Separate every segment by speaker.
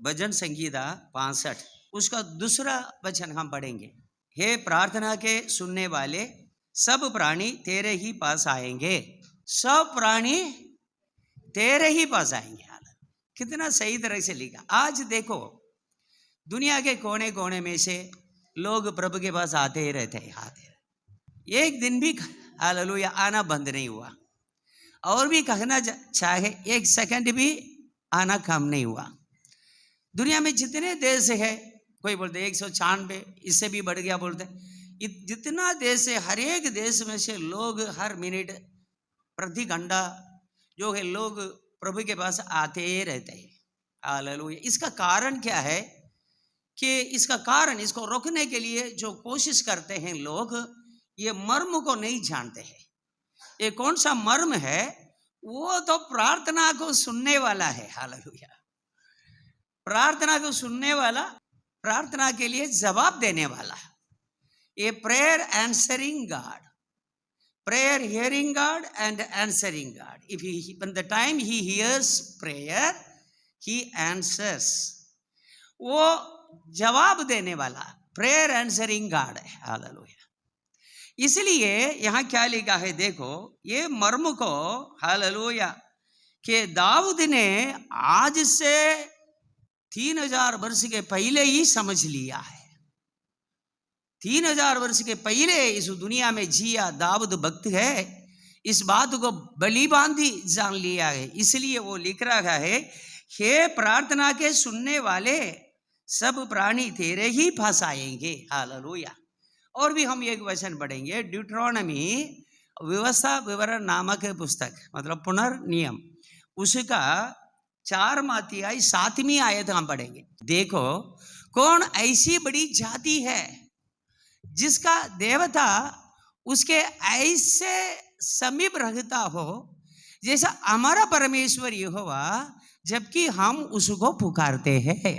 Speaker 1: भजन संगीता 65 उसका दूसरा वचन हम पढ़ेंगे। हे प्रार्थना के सुनने वाले, सब प्राणी तेरे ही पास आएंगे। सब प्राणी तेरे ही पास आएंगे। कितना सही तरह से लिखा। आज देखो दुनिया के कोने कोने में से लोग प्रभु के पास आते ही रहते हैं, एक दिन भी हालेलुया आना बंद नहीं हुआ। और भी कहना चाहे एक सेकंड भी आना कम नहीं हुआ। दुनिया में जितने देश है, कोई बोलते 196, इससे भी बढ़ गया बोलते, जितना देश है हर एक देश में से लोग हर मिनट प्रति घंटा जो है लोग प्रभु के पास आते रहते हैं। हालेलुया। इसका कारण क्या है कि इसका कारण इसको रोकने के लिए जो कोशिश करते हैं लोग, ये मर्म को नहीं जानते हैं। ये कौन सा मर्म है? वो तो प्रार्थना को सुनने वाला है। हालेलुया। प्रार्थना को सुनने वाला, प्रार्थना के लिए जवाब देने वाला। ये prayer answering God, prayer hearing God and answering God. If when the time he hears prayer, he answers. वो जवाब देने वाला prayer answering God है। हालेलुया। इसलिए यहाँ क्या लिखा है देखो, ये मर्म को हालेलुया कि दाऊद ने आज से 3000 वर्ष के पहले ही समझ लिया है। 3000 वर्ष के पहले इस दुनिया में जिया दाऊद भक्त है, इस बात को बली बांधी जान लिया है। इसलिए वो लिख रहा है, हे प्रार्थना के सुनने वाले, सब प्राणी तेरे ही पास आएंगे। हालेलुया। और भी हम एक वचन पढ़ेंगे, ड्यूट्रोनॉमी व्यवस्था विवरण नामक पुस्तक, मतलब पुनर्नियम, उसका 4वां अध्याय 7वीं आयत हम पढ़ेंगे। देखो कौन ऐसी बड़ी जाति है जिसका देवता उसके ऐसे समीप रहता हो जैसा हमारा परमेश्वर यहोवा, जबकि हम उसको पुकारते हैं।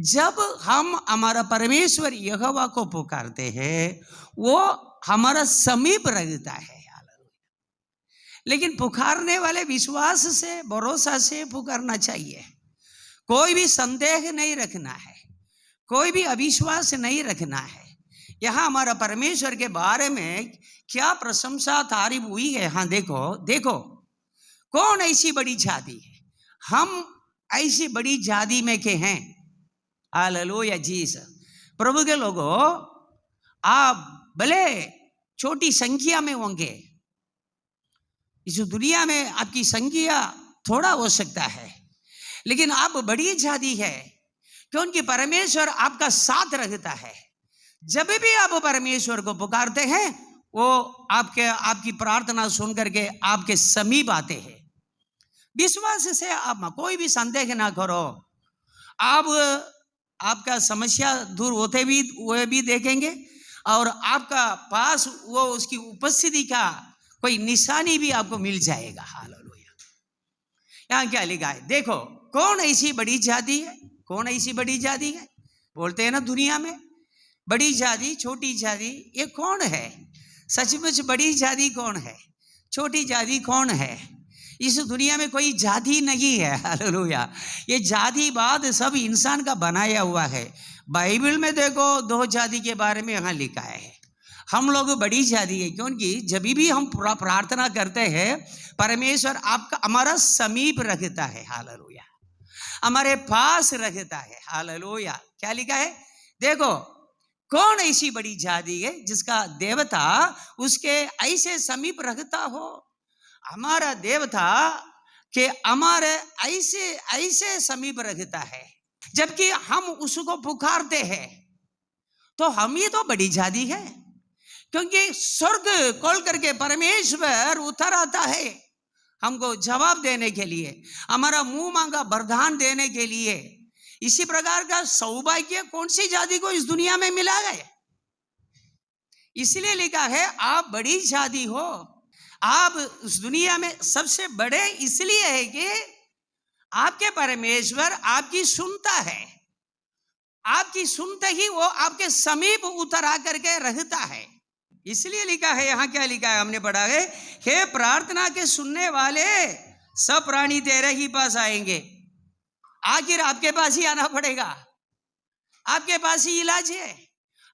Speaker 1: जब हम हमारा परमेश्वर यहोवा को पुकारते हैं, वो हमारा समीप रहता है। लेकिन पुकारने वाले विश्वास से, भरोसा से पुकारना चाहिए। कोई भी संदेह नहीं रखना है, कोई भी अविश्वास नहीं रखना है। यहाँ हमारा परमेश्वर के बारे में क्या प्रशंसा तारीफ हुई है। हाँ देखो देखो, कौन ऐसी बड़ी जाति है? हम ऐसी बड़ी जाति में के हैं। Hallelujah Jesus. प्रभु के लोगों, आप भले छोटी संख्या में होंगे, इस दुनिया में आपकी संख्या थोड़ा हो सकता है, लेकिन आप बड़ी जाति है क्योंकि परमेश्वर आपका साथ रखता है। जब भी आप परमेश्वर को पुकारते हैं, वो आपकी प्रार्थना सुन करके आपके समीप आते हैं। विश्वास से आप कोई भी संदेह ना करो। आपका समस्या दूर होते भी वो भी देखेंगे, और आपका पास वो उसकी उपस्थिति का कोई निशानी भी आपको मिल जाएगा। हालेलुया। यहाँ क्या लिखा है देखो, कौन ऐसी बड़ी जाति है? कौन ऐसी बड़ी जाति है? बोलते हैं ना दुनिया में बड़ी जाति, छोटी जाति, ये कौन है? सचमुच बड़ी जाति कौन है? छोटी जाति कौन है? इस दुनिया में कोई जाति नहीं है। हालेलुया। ये जातिवाद सब इंसान का बनाया हुआ है। बाइबल में देखो 2 जाति के बारे में यहाँ लिखा है। हम लोग बड़ी जाति है क्योंकि जब भी हम प्रार्थना करते हैं, परमेश्वर आपका हमारा समीप रखता है। हालेलुया। हमारे पास रखता है। हालेलुया। क्या लिखा है देखो, कौन ऐसी बड़ी जाति है जिसका देवता उसके ऐसे समीप रखता हो? हमारा देवता के हमारे ऐसे ऐसे समीप रखता है, जबकि हम उसको पुकारते हैं, तो हम ही तो बड़ी जाति है। क्योंकि स्वर्ग खोल करके परमेश्वर उतर आता है हमको जवाब देने के लिए, हमारा मुंह मांगा वरदान देने के लिए। इसी प्रकार का सौभाग्य कौन सी जाति को इस दुनिया में मिला है? इसलिए लिखा है आप बड़ी जाति हो। आप उस दुनिया में सबसे बड़े इसलिए है कि आपके परमेश्वर आपकी सुनता है। आपकी सुनते ही वो आपके समीप उतर आकर के रहता है। इसलिए लिखा है, यहाँ क्या लिखा है हमने पढ़ा है, हे प्रार्थना के सुनने वाले, सब प्राणी तेरे ही पास आएंगे। आखिर आपके पास ही आना पड़ेगा, आपके पास ही इलाज है,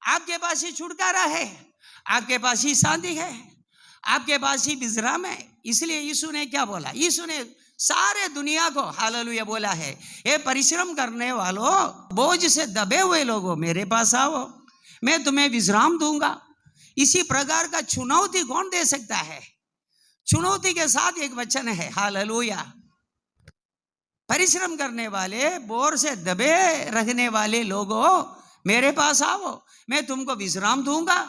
Speaker 1: आपके पास ही छुटकारा है, आपके पास ही शांति है, आपके पास ही विश्राम है। इसलिए यीशु ने क्या बोला? यीशु ने सारे दुनिया को हालेलुया बोला है, ये परिश्रम करने वालों, बोझ से दबे हुए लोगों, मेरे पास आओ, मैं तुम्हें विश्राम दूंगा। इसी प्रकार का चुनौती कौन दे सकता है? चुनौती के साथ एक वचन है, हालेलुया। परिश्रम करने वाले, बोर से दबे रहने वाले लोगों, मेरे पास आओ, मैं तुमको विश्राम दूंगा।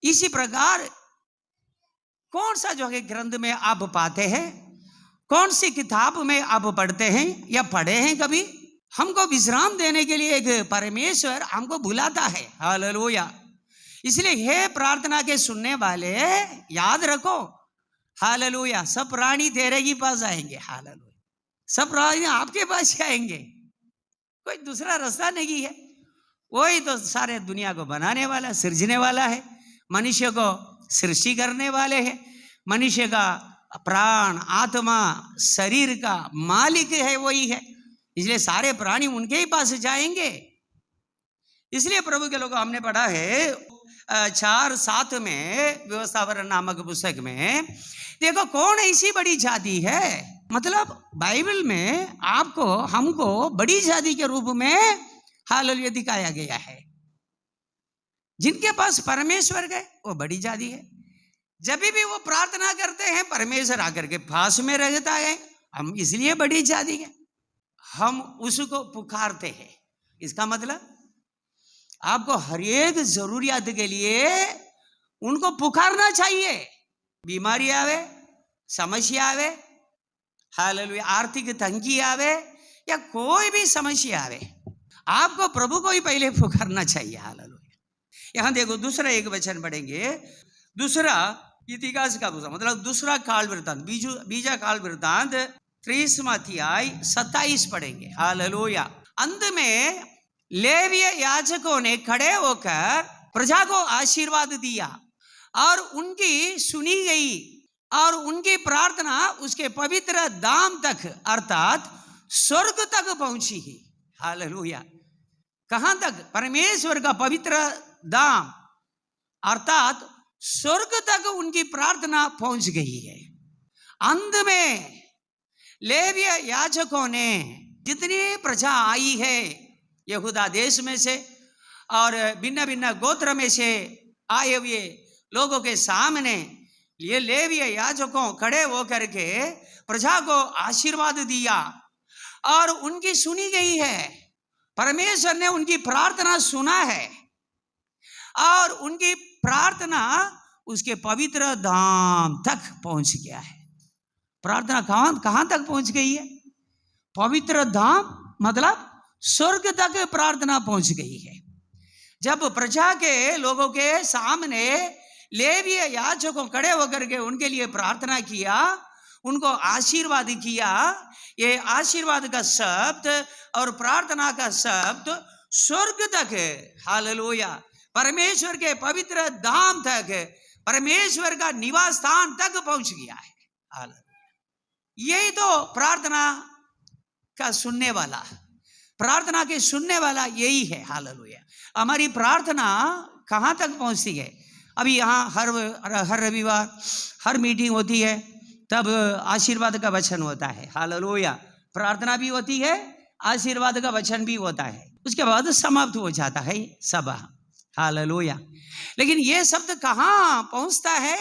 Speaker 1: इसी प्रकार कौन सा जो है ग्रंथ में आप पाते हैं, कौन सी किताब में आप पढ़ते हैं या पढ़े हैं कभी? हमको विश्राम देने के लिए एक परमेश्वर हमको बुलाता है, हालेलुया। इसलिए हे प्रार्थना के सुनने वाले, याद रखो, हालेलुया, सब प्राणी तेरे ही पास आएंगे, हालेलुया, सब प्राणी आपके पास ही आएंगे, कोई दूसरा रास्ता नहीं है। वही तो सारे दुनिया को बनाने वाला, सृजने वाला है, मनुष्य को सृष्टि करने वाले हैं, मनुष्य का प्राण, आत्मा, शरीर का मालिक है, वही है। इसलिए सारे प्राणी उनके ही पास जाएंगे। इसलिए प्रभु के लोग, हमने पढ़ा है 4:7 में व्यवस्थापन नामक पुस्तक में, देखो कौन ऐसी बड़ी जाति है, मतलब बाइबल में आपको हमको बड़ी जाति के रूप में हालेलुया दिखाया गया है। जिनके पास परमेश्वर गए वो बड़ी जाति है। जब भी वो प्रार्थना करते हैं, परमेश्वर आकर के पास में रहता है, हम इसलिए बड़ी जाति है, हम उसको पुकारते हैं। इसका मतलब आपको हर एक जरूरियात के लिए उनको पुकारना चाहिए। बीमारी आवे, समस्या आवे, हालेलुया, आर्थिक तंगी आवे या कोई भी समस्या आवे, आपको प्रभु को ही पहले पुकारना चाहिए, हालेलुया। यहां देखो, दूसरा एक वचन पढ़ेंगे, दूसरा इतिहास का पुस्तक, मतलब दूसरा काल वृत्तांत, बीजा काल वृत्तांत 30वां अध्याय 27 पढ़ेंगे, हालेलुया। अंत में लेवीय याजकों ने खड़े होकर प्रजा को आशीर्वाद दिया और उनकी सुनी गई और उनकी प्रार्थना उसके पवित्र धाम तक, अर्थात स्वर्ग तक पहुंची है, हालेलुया। कहां तक? परमेश्वर का पवित्र धाम अर्थात स्वर्ग तक उनकी प्रार्थना पहुंच गई है। अंत में लेवीय याजकों ने, जितनी प्रजा आई है यहूदा देश में से और भिन्न भिन्न गोत्र में से आए हुए लोगों के सामने, ये लेवीय याजकों खड़े होकर के प्रजा को आशीर्वाद दिया और उनकी सुनी गई है। परमेश्वर ने उनकी प्रार्थना सुना है और उनकी प्रार्थना उसके पवित्र धाम तक पहुंच गया है। प्रार्थना कहां तक पहुंच गई है? पवित्र धाम, मतलब स्वर्ग तक प्रार्थना पहुंच गई है। जब प्रजा के लोगों के सामने लेवीय याजकों खड़े होकर के उनके लिए प्रार्थना किया, उनको आशीर्वाद किया, ये आशीर्वाद का शब्द और प्रार्थना का शब्द स्वर्ग तक, हालेलुया, परमेश्वर के पवित्र धाम तक, परमेश्वर का निवास स्थान तक पहुंच गया है, हालेलुया। यही तो प्रार्थना का सुनने वाला, प्रार्थना के सुनने वाला यही है, हालेलुया। हमारी प्रार्थना कहां तक पहुंचती है? अभी यहाँ हर रविवार हर मीटिंग होती है, तब आशीर्वाद का वचन होता है, हालेलुया। प्रार्थना भी होती है, आशीर्वाद का वचन भी होता है, उसके बाद समाप्त हो जाता है सभा, हालेलुया। लेकिन ये शब्द कहाँ पहुंचता है?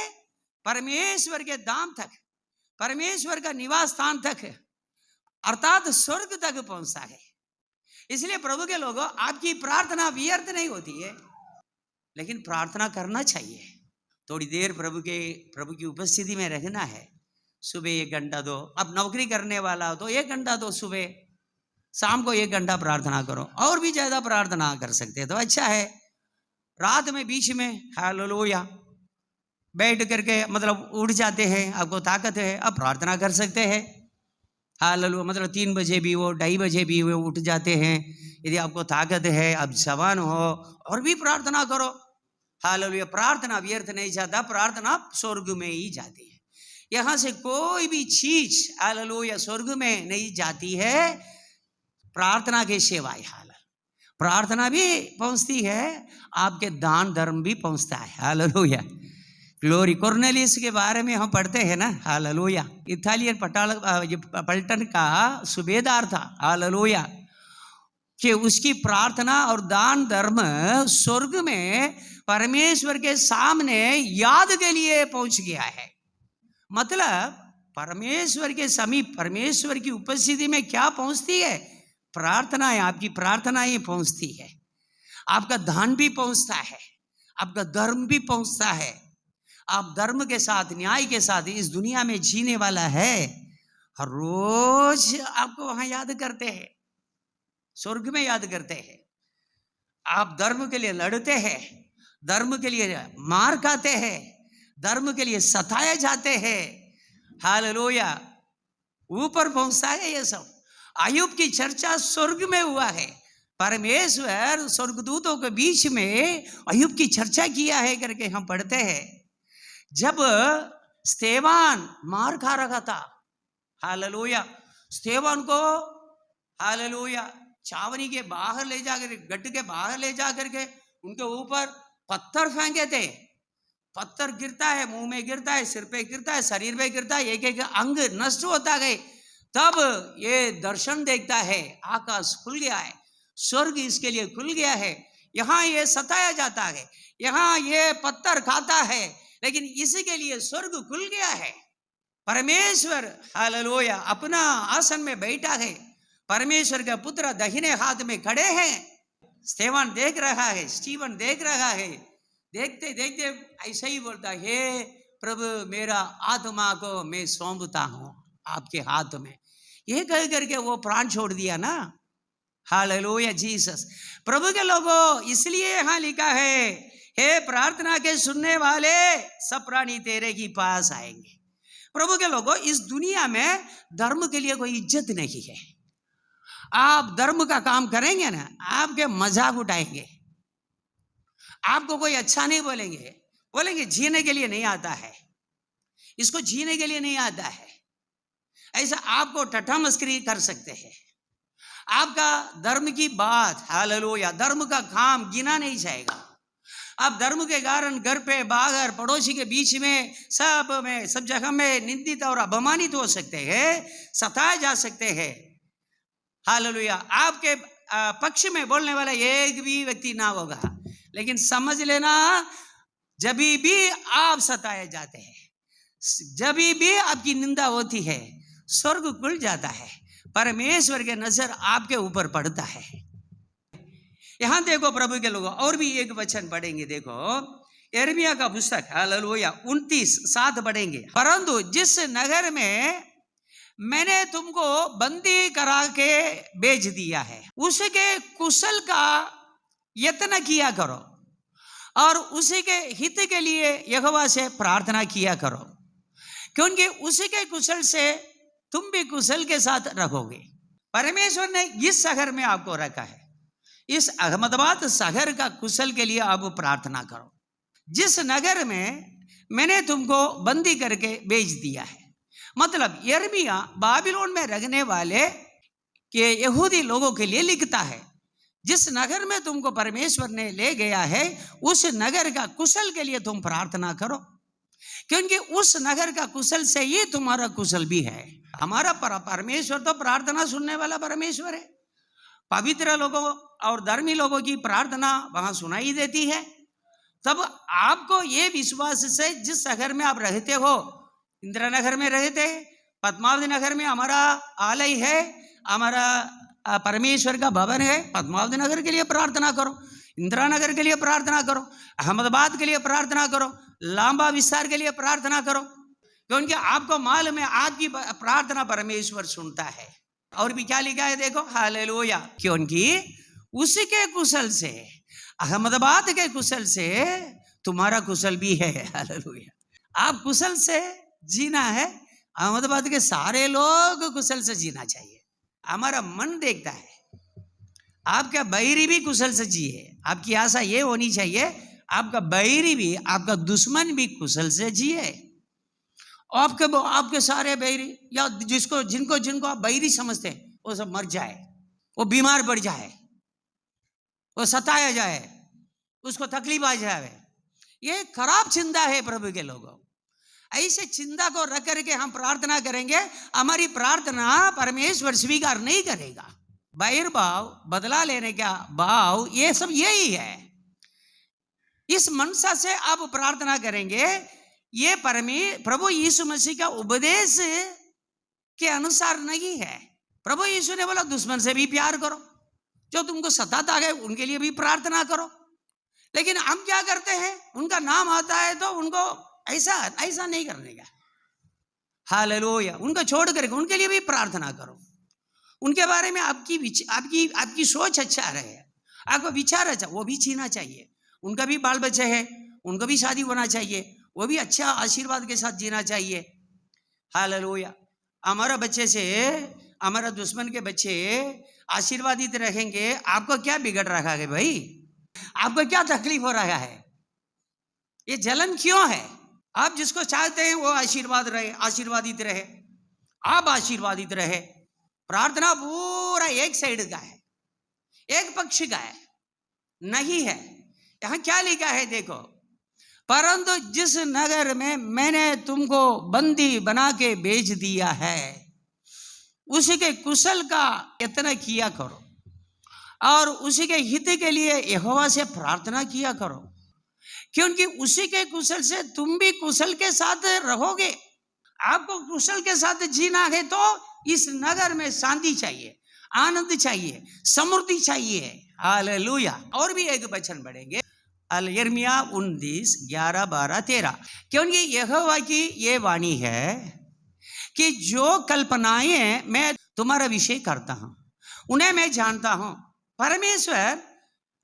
Speaker 1: परमेश्वर के धाम तक, परमेश्वर का निवास स्थान तक, अर्थात स्वर्ग तक पहुंचता है। इसलिए प्रभु के लोगों, आपकी प्रार्थना व्यर्थ नहीं होती है, लेकिन प्रार्थना करना चाहिए। थोड़ी देर प्रभु की उपस्थिति में रहना है। सुबह 1 घंटा दो, अब नौकरी करने वाला हो तो 1 घंटा दो, सुबह, शाम को 1 घंटा प्रार्थना करो, और भी ज्यादा प्रार्थना कर सकते हैं तो अच्छा है। रात में बीच में हालेलुया बैठ करके, मतलब उठ जाते हैं, आपको ताकत है, अब प्रार्थना कर सकते हैं, हालेलुया। मतलब 3 बजे भी हो, 2:30 बजे भी हो, उठ जाते हैं, यदि आपको ताकत है, अब जवान हो, और भी प्रार्थना करो, हालेलुया। प्रार्थना व्यर्थ नहीं जाता, प्रार्थना स्वर्ग में ही जाती है। यहां से कोई भी चीज हालेलुया स्वर्ग में नहीं जाती है, प्रार्थना के सिवाय। प्रार्थना भी पहुंचती है, आपके दान धर्म भी पहुंचता है। Hallelujah, glory. कुरनेलियुस के बारे में हम पढ़ते हैं ना, हालेलुया, इटालियन पलटन का सूबेदार था। हालेलुया, कि उसकी प्रार्थना और दान धर्म स्वर्ग में परमेश्वर के सामने याद के लिए पहुंच गया है। मतलब परमेश्वर के समीप, परमेश्वर की उपस्थिति में क्या पहुंचती है? प्रार्थनाएं, आपकी प्रार्थनाएं पहुंचती है, आपका दान भी पहुंचता है, आपका धर्म भी पहुंचता है। आप धर्म के साथ, न्याय के साथ इस दुनिया में जीने वाला है। हर रोज आपको वहां याद करते हैं, स्वर्ग में याद करते हैं। आप धर्म के लिए लड़ते हैं, धर्म के लिए मार खाते हैं, धर्म के लिए सताए जाते हैं। हालेलुया, ऊपर पहुंचता है ये सब। अय्यूब की चर्चा स्वर्ग में हुआ है। परमेश्वर स्वर्गदूतों के बीच में अय्यूब की चर्चा किया है करके हम पढ़ते हैं। जब स्तेवान मार खा रहा था, हालेलुया, स्तेवान को हालेलुया छावनी के बाहर ले जाकर, गढ़ के बाहर ले जाकर के उनके ऊपर पत्थर फेंके थे। पत्थर गिरता है, मुंह में गिरता है, सिर पे गिरता है, शरीर पे गिरता है, एक एक अंग नष्ट होता गए। तब ये दर्शन देखता है, आकाश खुल गया है, स्वर्ग इसके लिए खुल गया है। यहाँ ये सताया जाता है, यहाँ ये पत्थर खाता है, लेकिन इसके लिए स्वर्ग खुल गया है। परमेश्वर हालेलुया अपना आसन में बैठा है, परमेश्वर का पुत्र दाहिने हाथ में खड़े हैं। स्तेवान देख रहा है, स्टीवन देख रहा है। देखते देखते ऐसा ही बोलता, हे प्रभु, मेरा आत्मा को मैं सौंपता हूं आपके हाथ में। ये कह करके वो प्राण छोड़ दिया ना। Hallelujah Jesus. प्रभु के लोगों, इसलिए यहां लिखा है, हे प्रार्थना के सुनने वाले, सब प्राणी तेरे की पास आएंगे। प्रभु के लोगों, इस दुनिया में धर्म के लिए कोई इज्जत नहीं है। आप धर्म का काम करेंगे ना, आपके मजाक उठाएंगे, आपको कोई अच्छा नहीं बोलेंगे, बोलेंगे जीने के लिए नहीं आता है, इसको जीने के लिए नहीं आता है। ऐसा आपको टट्टा मस्करी कर सकते हैं। आपका धर्म की बात, हालेलुया, धर्म का काम गिना नहीं जाएगा। आप धर्म के कारण घर पे, बाहर, पड़ोसी के बीच में, सब जगह में निंदित और अपमानित हो सकते हैं, सताए जा सकते हैं। हालेलुया, आपके पक्ष में बोलने वाला एक भी व्यक्ति ना होगा। लेकिन समझ लेना, जब भी आप सताए जाते हैं, जब भी आपकी निंदा होती है, स्वर्ग खुल जाता है, परमेश्वर के नजर आपके ऊपर पड़ता है। यहां देखो प्रभु के लोगों, और भी एक वचन पढ़ेंगे। देखो यिर्मयाह का पुस्तक, हालेलुया 29:7 पढ़ेंगे। परंतु जिस नगर में मैंने तुमको बंदी करा के भेज दिया है, उसके कुशल का यत्न किया करो और उसी के हित के लिए यहोवा से प्रार्थना किया करो, क्योंकि उसी के कुशल से तुम भी कुशल के साथ रहोगे। परमेश्वर ने इस शहर में आपको रखा है, इस अहमदाबाद शहर का कुशल के लिए आप प्रार्थना करो। जिस नगर में मैंने तुमको बंदी करके भेज दिया है, मतलब यिर्मयाह बाबिलोन में रहने वाले के यहूदी लोगों के लिए लिखता है। जिस नगर में तुमको परमेश्वर ने ले गया है, उस नगर का कुशल के लिए तुम प्रार्थना करो, क्योंकि उस नगर का कुशल से ही तुम्हारा कुशल भी है। हमारा परमेश्वर तो प्रार्थना सुनने वाला परमेश्वर है। पवित्र लोगों और धर्मी लोगों की प्रार्थना वहां सुनाई देती है। तब आपको ये विश्वास से, जिस शहर में आप रहते हो, इंदिरा नगर में रहते, पद्मावती नगर में हमारा आलय है, हमारा परमेश्वर का भवन है, पद्मावती नगर के लिए प्रार्थना करो, इंदिरा नगर के लिए प्रार्थना करो, अहमदाबाद के लिए प्रार्थना करो, लांबा विस्तार के लिए प्रार्थना करो, क्योंकि आपको मालूम है आपकी प्रार्थना परमेश्वर सुनता है। और भी क्या लिखा है देखो, हालेलुया, क्योंकि उसी के कुशल से, अहमदाबाद के कुशल से तुम्हारा कुशल भी है। हालेलुया, आप कुशल से जीना है, अहमदाबाद के सारे लोग कुशल से जीना चाहिए। हमारा मन देखता है आपका बैरी भी कुशल से जिए। आपकी आशा ये होनी चाहिए आपका बैरी भी, आपका दुश्मन भी कुशल से जिए। आपके आपके सारे बैरी या जिसको जिनको जिनको आप बैरी समझते हैं वो सब मर जाए, वो बीमार पड़ जाए, वो सताया जाए, उसको तकलीफ आ जाए। ये खराब चिंता है प्रभु के लोगों। ऐसे चिंता को रख करके हम प्रार्थना करेंगे, हमारी प्रार्थना परमेश्वर स्वीकार नहीं करेगा। बैर भाव, बदला लेने का भाव, ये सब यही है। इस मनसा से आप प्रार्थना करेंगे, ये प्रभु यीशु मसीह का उपदेश के अनुसार नहीं है। प्रभु यीशु ने बोला दुश्मन से भी प्यार करो, जो तुमको सताता है उनके लिए भी प्रार्थना करो। लेकिन हम क्या करते हैं, उनका नाम आता है तो उनको ऐसा नहीं करने का। हालेलुया। उनको छोड़ करके उनके लिए भी प्रार्थना करो। उनके बारे में आपकी सोच अच्छा रहे, आपका विचार अच्छा, वो भी जीना चाहिए। उनका भी बाल बच्चे है, उनको भी शादी होना चाहिए, वो भी अच्छा आशीर्वाद के साथ जीना चाहिए। हालेलुया। हमारा बच्चे से हमारा दुश्मन के बच्चे आशीर्वादित रहेंगे, आपको क्या बिगड़ रहा है भाई? आपको क्या तकलीफ हो रहा है? ये जलन क्यों है? आप जिसको चाहते हैं वो आशीर्वादित रहे, आप आशीर्वादित रहे। प्रार्थना पूरा एक साइड का है, एक पक्ष का है नहीं है। यहां क्या लिखा है देखो, परंतु जिस नगर में मैंने तुमको बंदी बना के भेज दिया है उसके कुशल का यत्न किया करो और उसी के हित के लिए यहोवा से प्रार्थना किया करो, क्योंकि उसी के कुशल से तुम भी कुशल के साथ रहोगे। आपको कुशल के साथ जीना है तो इस नगर में शांति चाहिए, आनंद चाहिए, समृद्धि चाहिए। हालेलुया। और भी एक वचन पढ़ेंगे, यिर्मयाह 29, 11, 12, 13। क्योंकि यहोवा की ये वाणी है कि जो कल्पनाएं मैं तुम्हारा विषय करता हूं उन्हें मैं जानता हूं। परमेश्वर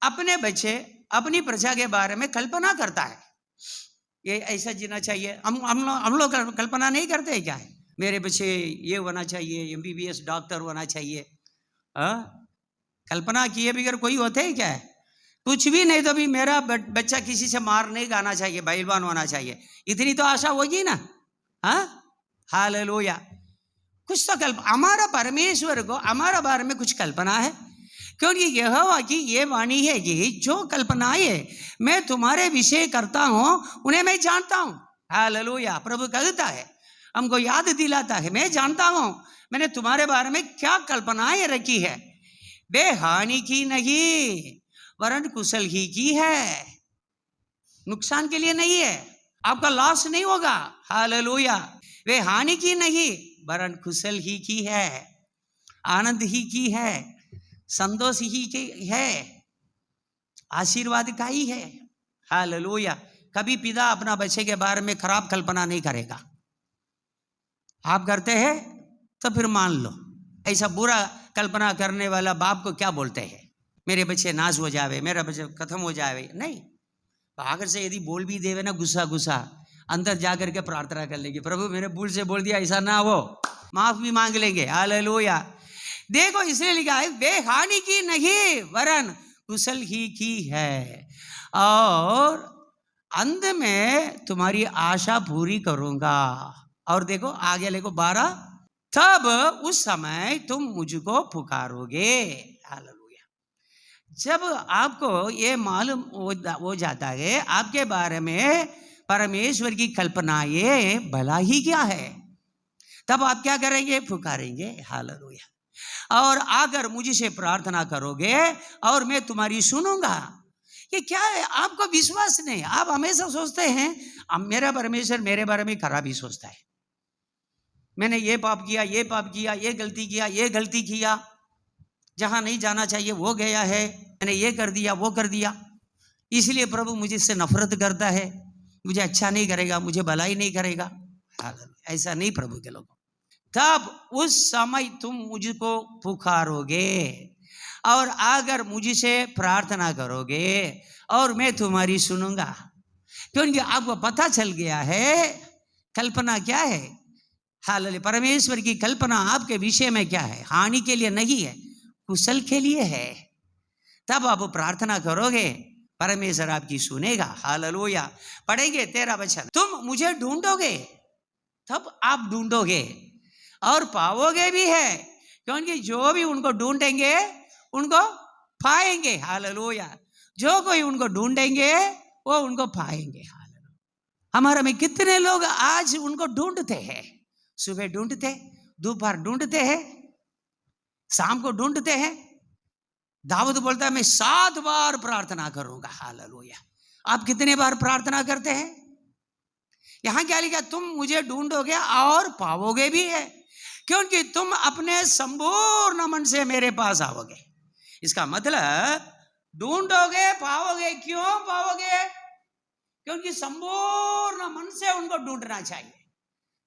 Speaker 1: अपने बच्चे, अपनी प्रजा के बारे में कल्पना करता है, ये ऐसा जीना चाहिए। हम लोग कल्पना नहीं करते हैं क्या है? मेरे बच्चे ये होना चाहिए, MBBS डॉक्टर होना चाहिए। कल्पना किए बगैर कोई होते है क्या है? कुछ भी नहीं तो भी मेरा बच्चा किसी से मार नहीं खाना चाहिए, पहलवान होना चाहिए, इतनी तो आशा होगी ना। हालेलुया। कुछ तो हमारा परमेश्वर को हमारा बारे में कुछ कल्पना है, क्योंकि यहोवा की ये वाणी है कि जो कल्पनाएं मैं तुम्हारे विषय करता हूं उन्हें मैं जानता हूं। हालेलुया। प्रभु कहता है, हमको याद दिलाता है, मैं जानता हूं मैंने तुम्हारे बारे में क्या कल्पनाएं रखी है, वे हानि की नहीं वरन कुशल ही की है। नुकसान के लिए नहीं है, आपका लॉस नहीं होगा। हालेलुया। वे हानि की नहीं वरन कुशल ही की है, आनंद ही की है, संतोष ही की है, आशीर्वाद का ही है। हालेलुया। कभी पिता अपना बच्चे के बारे में खराब कल्पना नहीं करेगा। आप करते हैं तो फिर मान लो, ऐसा बुरा कल्पना करने वाला बाप को क्या बोलते हैं? मेरे बच्चे नाश हो जावे, मेरा बच्चे खत्म हो जावे। नहीं, आगर से यदि बोल भी देवे ना गुस्सा अंदर जाकर के प्रार्थना कर लेंगे, प्रभु मैंने भूल से बोल दिया, ऐसा ना हो, माफ भी मांग लेंगे। हालेलुया। देखो इसलिए लिखा है, वे हानि की नहीं वरन कुशल ही की है और अंत में तुम्हारी आशा पूरी करूंगा। और देखो आगे लिखो 12, तब उस समय तुम मुझको पुकारोगे। हालेलुया। जब आपको ये मालूम हो जाता है आपके बारे में परमेश्वर की कल्पनाएं भला ही क्या है, तब आप क्या करेंगे? पुकारेंगे। हालेलुया। और आकर मुझसे प्रार्थना करोगे और मैं तुम्हारी सुनूंगा। ये क्या है? आपको विश्वास नहीं। आप हमेशा सोचते हैं अब मेरा परमेश्वर मेरे बारे में खराब ही सोचता है, मैंने ये पाप किया, ये पाप किया, ये गलती किया, ये गलती किया, जहां नहीं जाना चाहिए वो गया है, मैंने ये कर दिया, वो कर दिया, इसलिए प्रभु मुझसे नफरत करता है, मुझे अच्छा नहीं करेगा, मुझे भलाई नहीं करेगा। ऐसा नहीं प्रभु के लोगों। तब उस समय तुम मुझको पुकारोगे और अगर मुझसे प्रार्थना करोगे और मैं तुम्हारी सुनूंगा। क्योंकि आपको पता चल गया है कल्पना क्या है। हालेलुया। परमेश्वर की कल्पना आपके विषय में क्या है? हानि के लिए नहीं है, कुशल के लिए है। तब आप प्रार्थना करोगे, परमेश्वर आपकी सुनेगा। हालेलुया। पढ़ेंगे 13 वचन, तुम मुझे ढूंढोगे तब आप ढूंढोगे और पाओगे भी है, क्योंकि जो भी उनको ढूंढेंगे उनको पाएंगे। हालेलुया। जो कोई उनको ढूंढेंगे वो उनको पाएंगे। हमारे में कितने लोग आज उनको ढूंढते हैं? सुबह ढूंढते, दोपहर ढूंढते हैं, शाम को ढूंढते हैं। दाऊद बोलता है मैं 7 बार प्रार्थना करूंगा। हालेलुया। आप कितने बार प्रार्थना करते हैं? यहां क्या लिखा? तुम मुझे ढूंढोगे और पाओगे भी है, क्योंकि तुम अपने संपूर्ण मन से मेरे पास आओगे। इसका मतलब ढूंढोगे पाओगे। क्यों पाओगे? क्योंकि संपूर्ण मन से उनको ढूंढना चाहिए,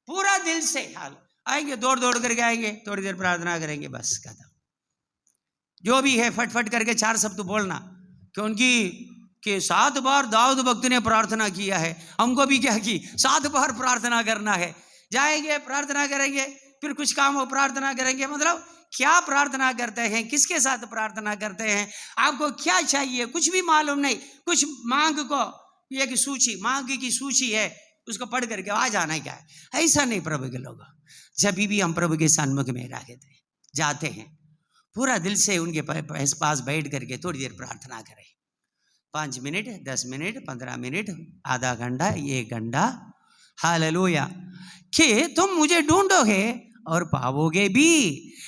Speaker 1: पूरा दिल से। हाल आएंगे, दौड़ दौड़ करके आएंगे, थोड़ी देर प्रार्थना करेंगे, बस खत्म। जो भी है फटफट करके 4 शब्द बोलना, क्योंकि कि 7 बार दाऊद भक्त ने प्रार्थना किया है। हमको भी क्या की 7 बार प्रार्थना करना है। जाएंगे, प्रार्थना करेंगे, फिर कुछ काम हो प्रार्थना करेंगे। मतलब क्या प्रार्थना करते हैं, किसके साथ प्रार्थना करते हैं, आपको क्या चाहिए कुछ भी मालूम नहीं। कुछ मांग को एक सूची, मांग की सूची है, उसको पढ़ करके आ जाना क्या है। ऐसा नहीं प्रभु के लोग। जब भी हम प्रभु के सन्मुख में रहते जाते हैं, पूरा दिल से उनके पास बैठ करके थोड़ी देर प्रार्थना करें। 5 मिनट, 10 मिनट, 15 मिनट, आधा घंटा, 1 घंटा। हालेलुया। कि तुम मुझे ढूंढोगे और पाओगे भी,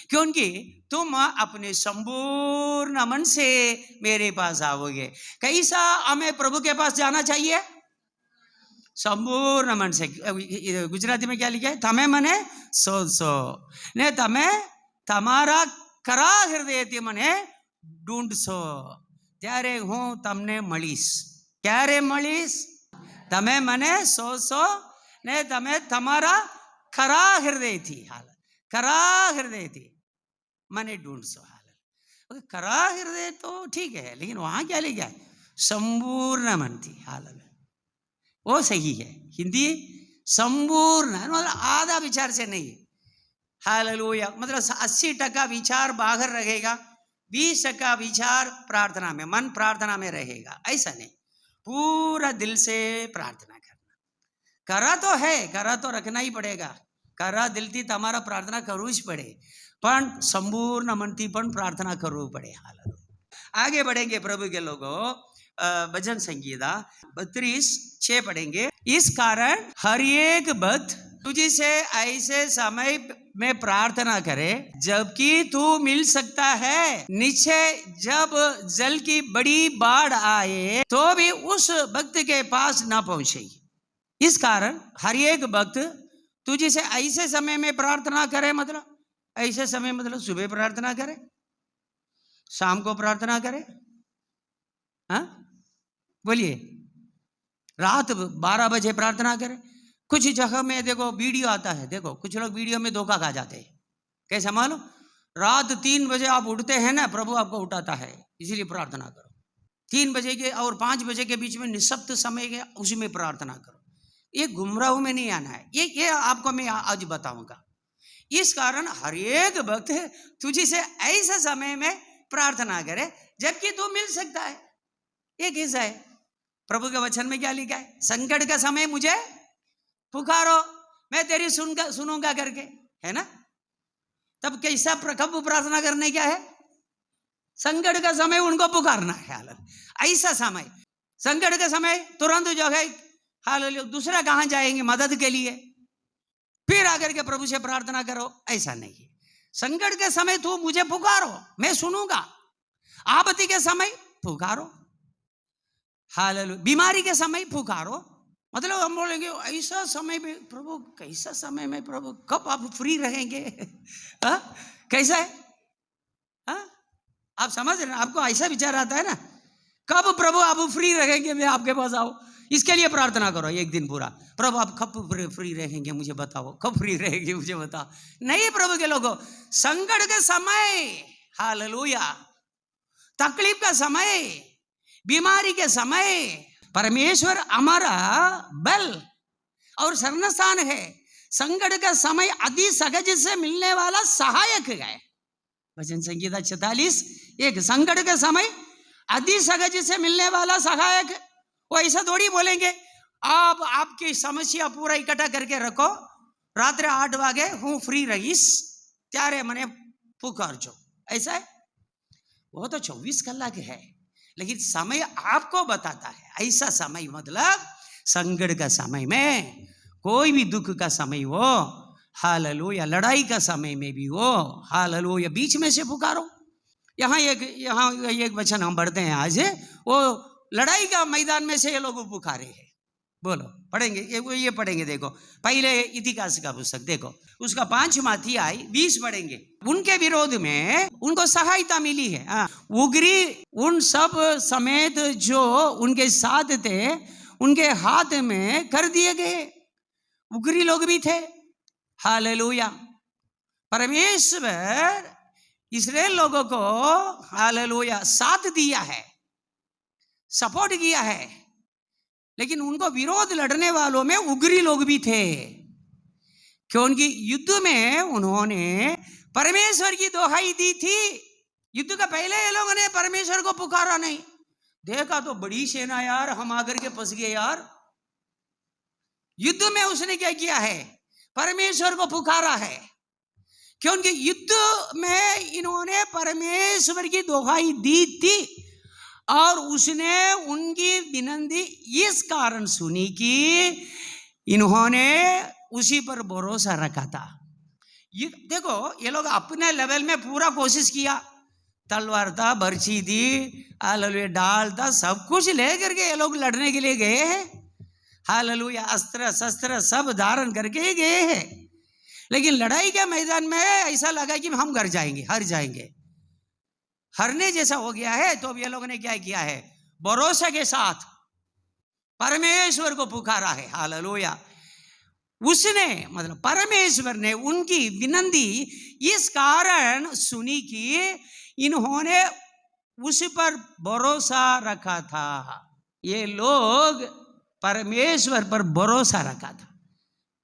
Speaker 1: क्योंकि तुम अपने संपूर्ण मन से मेरे पास आओगे। कैसा हमें प्रभु के पास जाना चाहिए? संपूर्ण मन से। गुजराती में क्या लिखा है? तमे मने सोचो ने तमे तमारा खरा हृदयથી મને ઢૂંઢશો ત્યારે હું તમને મળીશ। ક્યારે મળીશ? તમે મને સોચો ને તમે તમારા ખરા હૃદયથી, હાલ ખરા હૃદયથી મને ढूंढશો। हाल खरा हृदय तो ठीक है, लेकिन वहां क्या लिखा है? संपूर्ण मन थी। हाल वो सही है। हिंदी संपूर्ण मतलब आधा विचार से नहीं। हालेलुया। मतलब 80% विचार बाहर रहेगा, 20% विचार प्रार्थना में, मन प्रार्थना में रहेगा। ऐसा नहीं, पूरा दिल से प्रार्थना करना। करा तो है, करा तो रखना ही पड़ेगा। करा दिलથી તમારા प्रार्थना કરવું જ પડે, પણ સંપૂર્ણ મનથી પણ प्रार्थना કરવું પડે। हाल आगे बढ़ेंगे प्रभु के लोगों। भजन संगीता 32:6 पढ़ेंगे। इस कारण हर एक भक्त तुझे से ऐसे समय में प्रार्थना करे जबकि तू मिल सकता है। निश्चय जब जल की बड़ी बाढ़ आए तो भी उस भक्त के पास न पहुंचे। इस कारण हर एक भक्त तुझे से ऐसे समय में प्रार्थना करे। मतलब ऐसे समय मतलब सुबह प्रार्थना करे, शाम को प्रार्थना करे। हाँ बोलिए, रात 12 बजे प्रार्थना करें। कुछ जगह में देखो वीडियो आता है, देखो कुछ लोग वीडियो में धोखा खा जाते हैं। कैसा मालूम? रात 3 बजे आप उठते हैं ना, प्रभु आपको उठाता है, इसीलिए प्रार्थना करो। 3 बजे के और 5 बजे के बीच में निःशब्द समय है, उसमें प्रार्थना करो। ये गुमराह में नहीं आना है। ये आपको मैं आज बताऊंगा। इस कारण हर एक भक्त तुझे से ऐसा समय में प्रार्थना करे जबकि तू मिल सकता है। ये कैसा है? प्रभु के वचन में क्या लिखा है? संकट का समय मुझे पुकारो, मैं तेरी सुनूंगा करके, है ना? तब कैसा कब प्रार्थना करने क्या है? संकट का समय उनको पुकारना है। हाल ऐसा समय, संकट का समय तुरंत जो है हाल दूसरा कहां जाएंगे मदद के लिए, फिर आकर के प्रभु से प्रार्थना करो, ऐसा नहीं है। संकट के समय तू मुझे पुकारो, मैं सुनूंगा। आपत्ति के समय पुकारो, हालेलुया। बीमारी के समय पुकारो। मतलब हम बोलेंगे ऐसा समय में प्रभु, कैसा समय में प्रभु, कब आप फ्री रहेंगे? कैसा है? आप समझ रहे हैं? आपको ऐसा विचार आता है ना, कब प्रभु आप फ्री रहेंगे, मैं आपके पास आऊं। इसके लिए प्रार्थना करो एक दिन पूरा, प्रभु आप कब फ्री रहेंगे मुझे बताओ, कब फ्री रहेंगे मुझे बताओ। नहीं प्रभु के लोगों, संकट के समय, हालेलुया, तकलीफ का समय, बीमारी के समय परमेश्वर हमारा बल और शरणस्थान है। संकट का समय अति सहज से मिलने वाला सहायक है। भजन संगीता 46:1। संकट के समय अति सहज से मिलने वाला सहायक। वो ऐसा थोड़ी बोलेंगे आप आपकी समस्या पूरा इकट्ठा करके रखो, रात्रि 8 वागे हूँ फ्री रहीश त्यारे मने पुकारजो, ऐसा है। वो तो 24 कलाक है, लेकिन समय आपको बताता है ऐसा समय, मतलब संकट का समय में, कोई भी दुख का समय हो, हालेलुया, लड़ाई का समय में भी हो, हालेलुया, बीच में से पुकारो। यहाँ एक वचन हम पढ़ते हैं आज, वो लड़ाई का मैदान में से ये लोग पुकारे हैं। बोलो, पढ़ेंगे ये पढ़ेंगे, देखो पहले इतिहास का पुस्तक देखो, उसका 5वां अध्याय 20 पढ़ेंगे। उनके विरोध में उनको सहायता मिली है। उग्री उन सब समेत जो उनके साथ थे उनके हाथ में कर दिए गए। उग्री लोग भी थे, हालेलुया। परमेश्वर इस्राएल लोगों को, हालेलुया, साथ दिया है, सपोर्ट किया है, लेकिन उनको विरोध लड़ने वालों में उग्री लोग भी थे, क्योंकि युद्ध में उन्होंने परमेश्वर की दोहाई दी थी। युद्ध का पहले ये लोगों ने परमेश्वर को पुकारा नहीं, देखा तो बड़ी सेना यार, हम आकर के फंस गए यार। युद्ध में उसने क्या किया है, परमेश्वर को पुकारा है, क्योंकि युद्ध में इन्होंने परमेश्वर की दोहाई दी थी और उसने उनकी विनती इस कारण सुनी कि इन्होंने उसी पर भरोसा रखा था। देखो ये लोग अपने लेवल में पूरा कोशिश किया, तलवार था, बर्छी थी, हालेलुया, डाल था, सब कुछ लेकर के ये लोग लड़ने के लिए गए हैं, हालेलुया, अस्त्र शस्त्र सब धारण करके गए हैं, लेकिन लड़ाई के मैदान में ऐसा लगा कि हम घर जाएंगे, हार जाएंगे, हरने जैसा हो गया है। तो अब ये लोगों ने क्या किया है, भरोसा के साथ परमेश्वर को पुकारा है, हालेलुया। उसने, मतलब परमेश्वर ने उनकी विनती इस कारण सुनी कि इन्होंने उस पर भरोसा रखा था। ये लोग परमेश्वर पर भरोसा रखा था।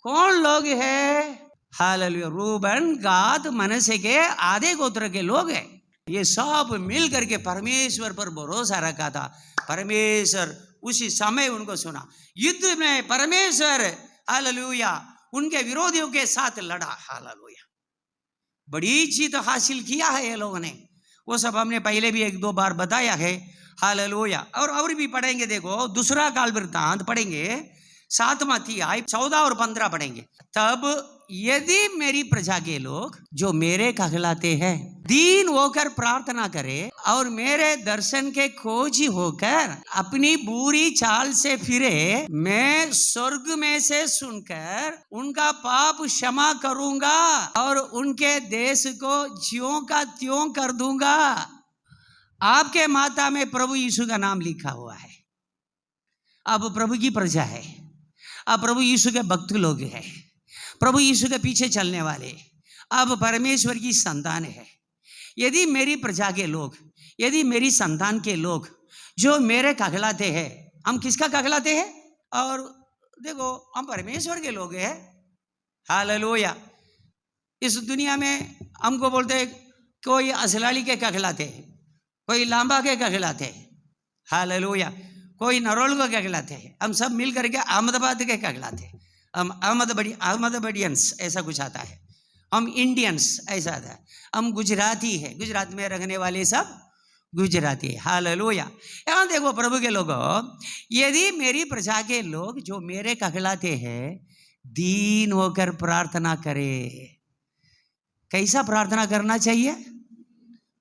Speaker 1: कौन लोग है, हालेलुया, रूबन, गाद, मनसे के आधे गोत्र के लोग हैं। ये सब मिल करके परमेश्वर पर भरोसा रखा था। परमेश्वर उसी समय उनको सुना। युद्ध में परमेश्वर, हालेलुया, उनके विरोधियों के साथ लड़ा, हालेलुया, बड़ी जीत हासिल किया है ये लोगों ने। वो सब हमने पहले भी 1-2 बार बताया है, हालेलुया। और भी पढ़ेंगे, देखो दूसरा काल वृत्तांत पढ़ेंगे, 7वां अध्याय 14 और 15 पढ़ेंगे। तब यदि मेरी प्रजा के लोग जो मेरे कहलाते हैं दीन होकर प्रार्थना करे और मेरे दर्शन के खोजी होकर अपनी बुरी चाल से फिरे, मैं स्वर्ग में से सुनकर उनका पाप क्षमा करूंगा और उनके देश को ज्यों का त्यों कर दूंगा। आपके माता में प्रभु यीशु का नाम लिखा हुआ है। अब प्रभु की प्रजा है, अब प्रभु यीशु के भक्त लोग हैं, प्रभु यीशु के पीछे चलने वाले, अब परमेश्वर की संतान है। यदि मेरी प्रजा के लोग, यदि मेरी संतान के लोग जो मेरे कहलाते हैं, हम किसका कहलाते हैं, और देखो हम परमेश्वर के लोग हैं, हालेलुया। इस दुनिया में हमको बोलते हैं कोई असलाली के कहलाते हैं, कोई लांबा के कहलाते हैं, हालेलुया, कोई नरोल को कहलाते हैं, हम सब मिल करके अहमदाबाद के कहलाते हैं, हम अहमदाबादियंस ऐसा कुछ आता है, हम इंडियंस ऐसा आता है, हम गुजराती है, गुजरात में रहने वाले सब गुजराती है, हालेलुया। यहाँ देखो प्रभु के लोगों, यदि मेरी प्रजा के लोग जो मेरे कहलाते हैं दीन होकर प्रार्थना करे। कैसा प्रार्थना करना चाहिए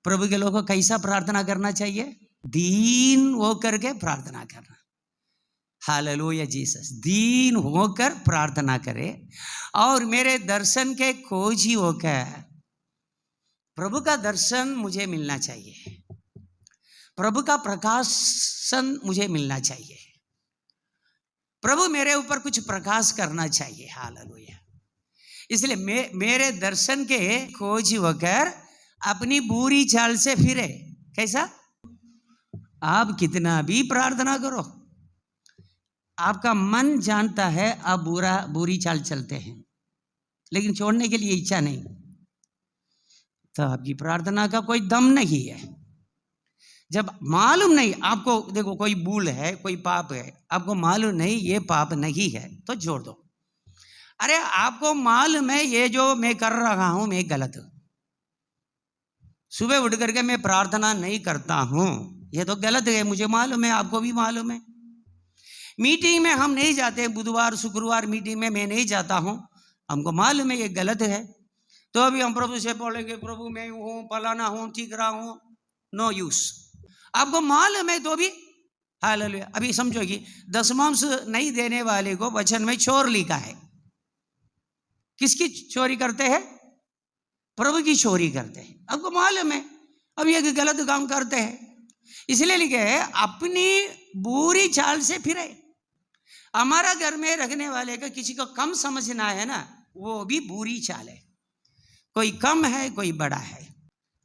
Speaker 1: प्रभु के लोगों, कैसा प्रार्थना करना चाहिए, दीन होकर के प्रार्थना करना, हालेलुया जीसस, दीन होकर प्रार्थना करे और मेरे दर्शन के खोजी होकर। प्रभु का दर्शन मुझे मिलना चाहिए, प्रभु का प्रकाशन मुझे मिलना चाहिए, प्रभु मेरे ऊपर कुछ प्रकाश करना चाहिए, हालेलुया। इसलिए मेरे दर्शन के खोजी होकर अपनी बुरी चाल से फिरे। कैसा, आप कितना भी प्रार्थना करो, आपका मन जानता है आप बुरी चाल चलते हैं, लेकिन छोड़ने के लिए इच्छा नहीं, तो आपकी प्रार्थना का कोई दम नहीं है। जब मालूम नहीं आपको, देखो कोई भूल है, कोई पाप है, आपको मालूम नहीं ये पाप नहीं है तो छोड़ दो। अरे आपको मालूम है ये जो मैं कर रहा हूं मैं गलत हूं। सुबह उठ करके मैं प्रार्थना नहीं करता हूं, ये तो गलत है, मुझे मालूम है, आपको भी मालूम है। मीटिंग में हम नहीं जाते, बुधवार शुक्रवार मीटिंग में मैं नहीं जाता हूं, हमको मालूम है ये गलत है। तो अभी हम प्रभु से बोलेंगे प्रभु मैं हूं, फलाना हूं, ठीक रहा हूं, नो यूज। आपको मालूम है तो भी हालेलुया। अभी समझो कि दशमांश नहीं देने वाले को वचन में चोर लिखा है। किसकी चोरी करते हैं? प्रभु की चोरी करते हैं। आपको मालूम है अब ये गलत काम करते हैं, इसलिए लिखे है अपनी बुरी चाल से फिरे। हमारा घर में रखने वाले का किसी को कम समझना है ना, वो भी बुरी चाल है। कोई कम है कोई बड़ा है।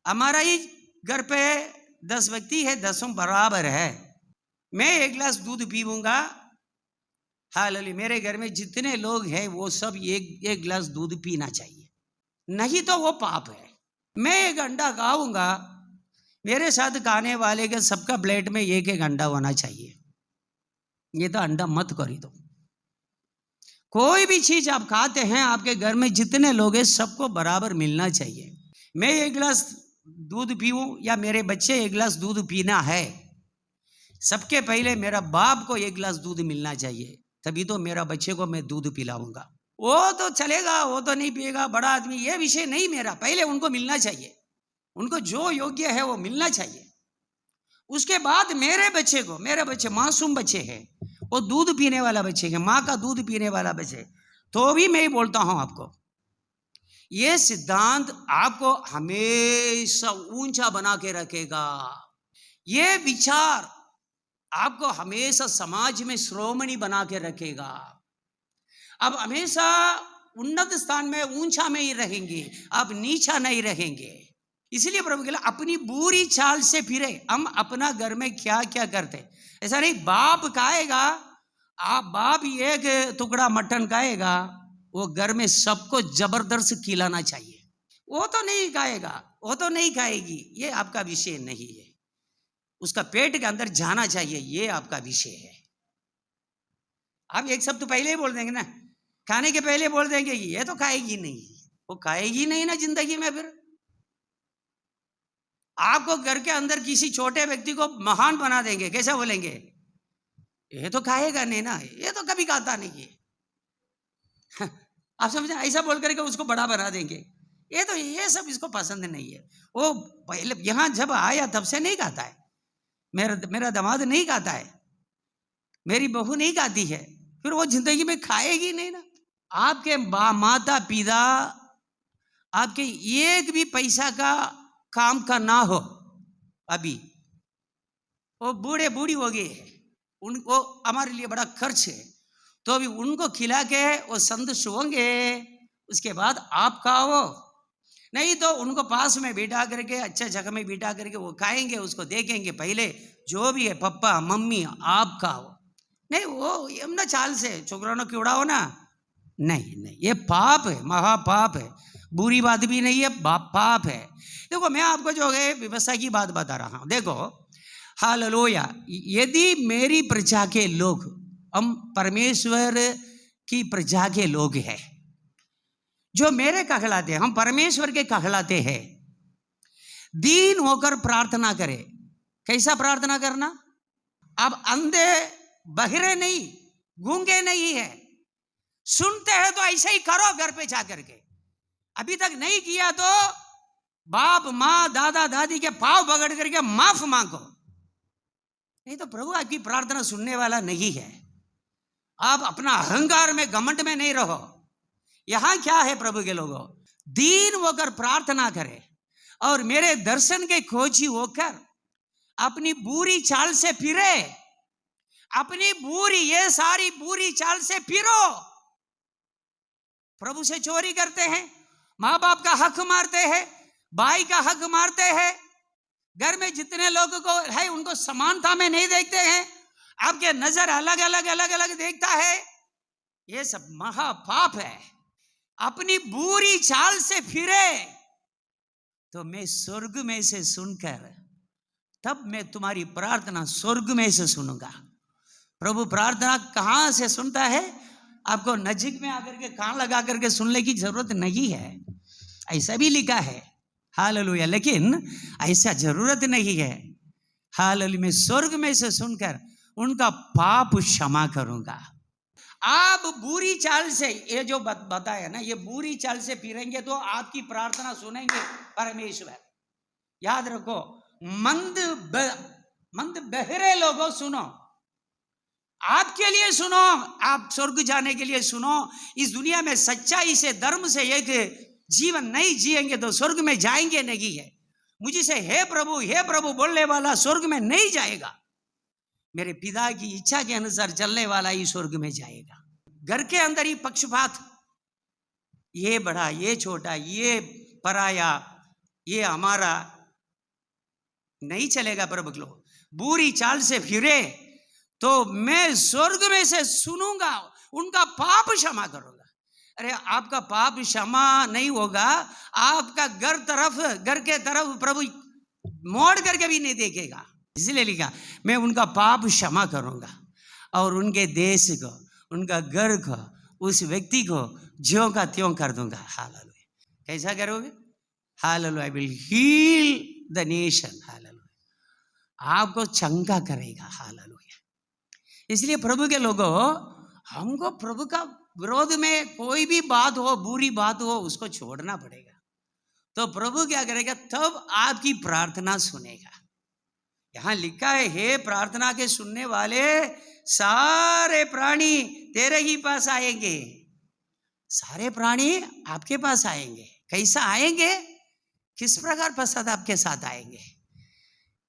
Speaker 1: हमारा ही घर पे 10 व्यक्ति है, 10 बराबर है। मैं 1 गिलास दूध पीऊंगा, हालेलुया, मेरे घर में जितने लोग हैं वो सब एक गिलास दूध पीना चाहिए, नहीं तो वो पाप है। मैं 1 अंडा खाऊंगा, मेरे साथ खाने वाले के सबका प्लेट में 1 अंडा होना चाहिए। ये तो अंडा मत करी दो। कोई भी चीज आप खाते हैं, आपके घर में जितने लोग हैं सबको बराबर मिलना चाहिए। मैं 1 गिलास दूध पीऊं या मेरे बच्चे 1 गिलास दूध पीना है, सबके पहले मेरा बाप को 1 गिलास दूध मिलना चाहिए, तभी तो मेरा बच्चे को मैं दूध पिलाऊंगा। वो तो चलेगा, वो तो नहीं पिएगा, बड़ा आदमी, ये विषय नहीं मेरा। पहले उनको मिलना चाहिए, उनको जो योग्य है वो मिलना चाहिए। उसके बाद मेरे बच्चे को, मेरे बच्चे मासूम बच्चे हैं, वो दूध पीने वाला बच्चे है, माँ का दूध पीने वाला बच्चे, तो भी मैं बोलता हूं आपको ये सिद्धांत आपको हमेशा ऊंचा बना के रखेगा। ये विचार आपको हमेशा समाज में श्रोमणी बना के रखेगा। अब हमेशा उन्नत स्थान में, ऊंचा में ही रहेंगे, आप नीचा नहीं रहेंगे। इसलिए प्रभु कहला अपनी बुरी चाल से फिरे। हम अपना घर में क्या क्या करते, ऐसा नहीं बाप खाएगा, आप बाप 1 टुकड़ा मटन खाएगा, वो घर में सबको जबरदस्त खिलाना चाहिए। वो तो नहीं खाएगा, वो तो नहीं खाएगी, ये आपका विषय नहीं है। उसका पेट के अंदर जाना चाहिए, ये आपका विषय है। आप एक शब्द पहले ही बोल देंगे ना, खाने के पहले बोल देंगे ये तो खाएगी नहीं, वो खाएगी नहीं ना जिंदगी में। फिर आपको घर के अंदर किसी छोटे व्यक्ति को महान बना देंगे, कैसा बोलेंगे? ये तो खाएगा नहीं ना, ये तो कभी खाता नहीं है। आप समझे, ऐसा बोल करके उसको बड़ा बना देंगे। ये सब इसको पसंद नहीं है। वो पहले यहां जब आया तब से नहीं खाता है, मेरा दामाद नहीं खाता है, मेरी बहू नहीं खाती है, फिर वो जिंदगी में खाएगी नहीं ना। आपके माता पिता आपके एक भी पैसा का काम का ना हो, अभी वो बूढ़े बूढ़ी हो गए हैं, उनको हमारे लिए बड़ा खर्च है, तो अभी उनको खिला के वो संतुष्ट होंगे, उसके बाद आप खाओ। नहीं तो उनको पास में बिठा करके, अच्छा जगह में बिठा करके वो खाएंगे, उसको देखेंगे पहले जो भी है पप्पा मम्मी आप खाओ। नहीं, वो यमुना चाल से छोकरानों की उड़ाओ ना, नहीं, ये पाप है, महापाप है। बुरी बात भी नहीं है, पाप है। देखो मैं आपको जो है व्यवस्था की बात बता रहा हूं। देखो हालेलुया, यदि मेरी प्रजा के लोग, हम परमेश्वर की प्रजा के लोग हैं, जो मेरे कहलाते हैं, हम परमेश्वर के कहलाते हैं, दीन होकर प्रार्थना करें। कैसा प्रार्थना करना? अब अंधे बहरे नहीं, गूंगे नहीं है, सुनते हैं तो ऐसा ही करो घर पे जा करके। अभी तक नहीं किया तो बाप माँ दादा दादी के पांव पकड़ करके माफ मांगो, नहीं तो प्रभु आपकी प्रार्थना सुनने वाला नहीं है। आप अपना अहंकार में, घमंड में नहीं रहो। यहां क्या है प्रभु के लोगों, दीन होकर प्रार्थना करें और मेरे दर्शन के खोजी होकर अपनी बुरी चाल से फिरे। अपनी बुरी, ये सारी बुरी चाल से फिरो। प्रभु से चोरी करते हैं, माँ बाप का हक मारते हैं, भाई का हक मारते हैं, घर में जितने लोगों को है उनको समानता में नहीं देखते हैं, आपके नजर अलग अलग देखता है, ये सब महापाप है। अपनी बुरी चाल से फिरे तो मैं स्वर्ग में से सुनकर, तब मैं तुम्हारी प्रार्थना स्वर्ग में से सुनूंगा। प्रभु प्रार्थना कहां से सुनता है? आपको नजीक में आकर के कान लगा करके सुनने की जरूरत नहीं है, ऐसा भी लिखा है। हालेलुया। लेकिन ऐसा जरूरत नहीं है। हालेलुया। मैं स्वर्ग में से सुनकर उनका पाप क्षमा करूंगा। आप बुरी चाल से, ये जो बताया ना, ये बुरी चाल से फिरेंगे तो आपकी प्रार्थना सुनेंगे परमेश्वर। याद रखो, मंद बहरे लोगों सुनो, आपके लिए सुनो, आप स्वर्ग जाने के लिए सुनो। इस दुनिया में सच्चाई से, धर्म से एक जीवन नहीं जिएंगे तो स्वर्ग में जाएंगे नहीं है। मुझे से हे प्रभु बोलने वाला स्वर्ग में नहीं जाएगा। मेरे पिता की इच्छा के अनुसार चलने वाला ही स्वर्ग में जाएगा। घर के अंदर ही पक्षपात, ये बड़ा, ये छोटा, ये पराया, ये हमारा, नहीं चलेगा प्रभु के लोग। बुरी चाल से फिरे तो मैं स्वर्ग में से सुनूंगा, उनका पाप क्षमा करूंगा। अरे आपका पाप क्षमा नहीं होगा, आपका घर के तरफ प्रभु मोड़ करके भी नहीं देखेगा। इसलिए लिखा, मैं उनका पाप क्षमा करूंगा और उनके देश को, उनका घर को, उस व्यक्ति को ज्यों का त्यों कर दूंगा। हालेलुया। कैसा करोगे? Hallelujah. I will heal the nation. Hallelujah. आपको चंगा करेगा। हालेलुया। इसलिए प्रभु के लोगों, हमको प्रभु का विरोध में कोई भी बात हो, बुरी बात हो, उसको छोड़ना पड़ेगा। तो प्रभु क्या करेगा? तब आपकी प्रार्थना सुनेगा। यहां लिखा है, हे प्रार्थना के सुनने वाले सारे प्राणी तेरे ही पास आएंगे। सारे प्राणी आपके पास आएंगे। कैसा आएंगे? किस प्रकार प्रसाद आपके साथ आएंगे?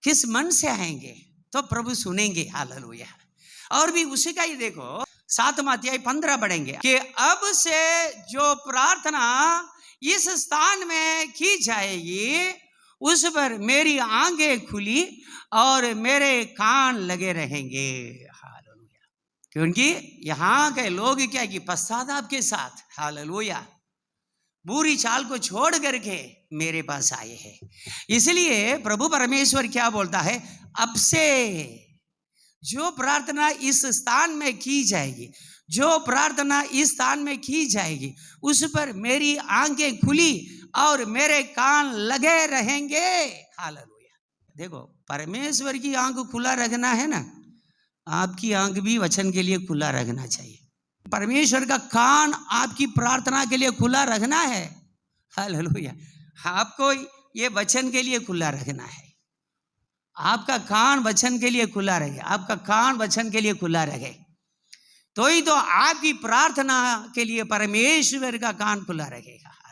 Speaker 1: किस मन से आएंगे? तो प्रभु सुनेंगे। हालेलुया। और भी उसी का ही देखो, 7वां अध्याय 15 बढ़ेंगे कि अब से जो प्रार्थना इस स्थान में की जाएगी, उस पर मेरी आंखें खुली और मेरे कान लगे रहेंगे। हालेलुया। क्योंकि यहाँ के लोग क्या कि पश्चाताप के साथ, हालेलुया, बुरी चाल को छोड़ करके मेरे पास आए हैं। इसलिए प्रभु परमेश्वर क्या बोलता है? अब से जो प्रार्थना इस स्थान में की जाएगी, जो प्रार्थना इस स्थान में की जाएगी, उस पर मेरी आंखें खुली और मेरे कान लगे रहेंगे। हालेलुया। देखो, परमेश्वर की आंख खुला रखना है ना, आपकी आंख भी वचन के लिए खुला रखना चाहिए। परमेश्वर का कान आपकी प्रार्थना के लिए खुला रखना है। हालेलुया। आपको ये वचन के लिए खुला रखना है। आपका कान वचन के लिए खुला रहे, आपका कान वचन के लिए खुला रहे, तो ही तो आपकी प्रार्थना के लिए परमेश्वर का कान खुला रहेगा।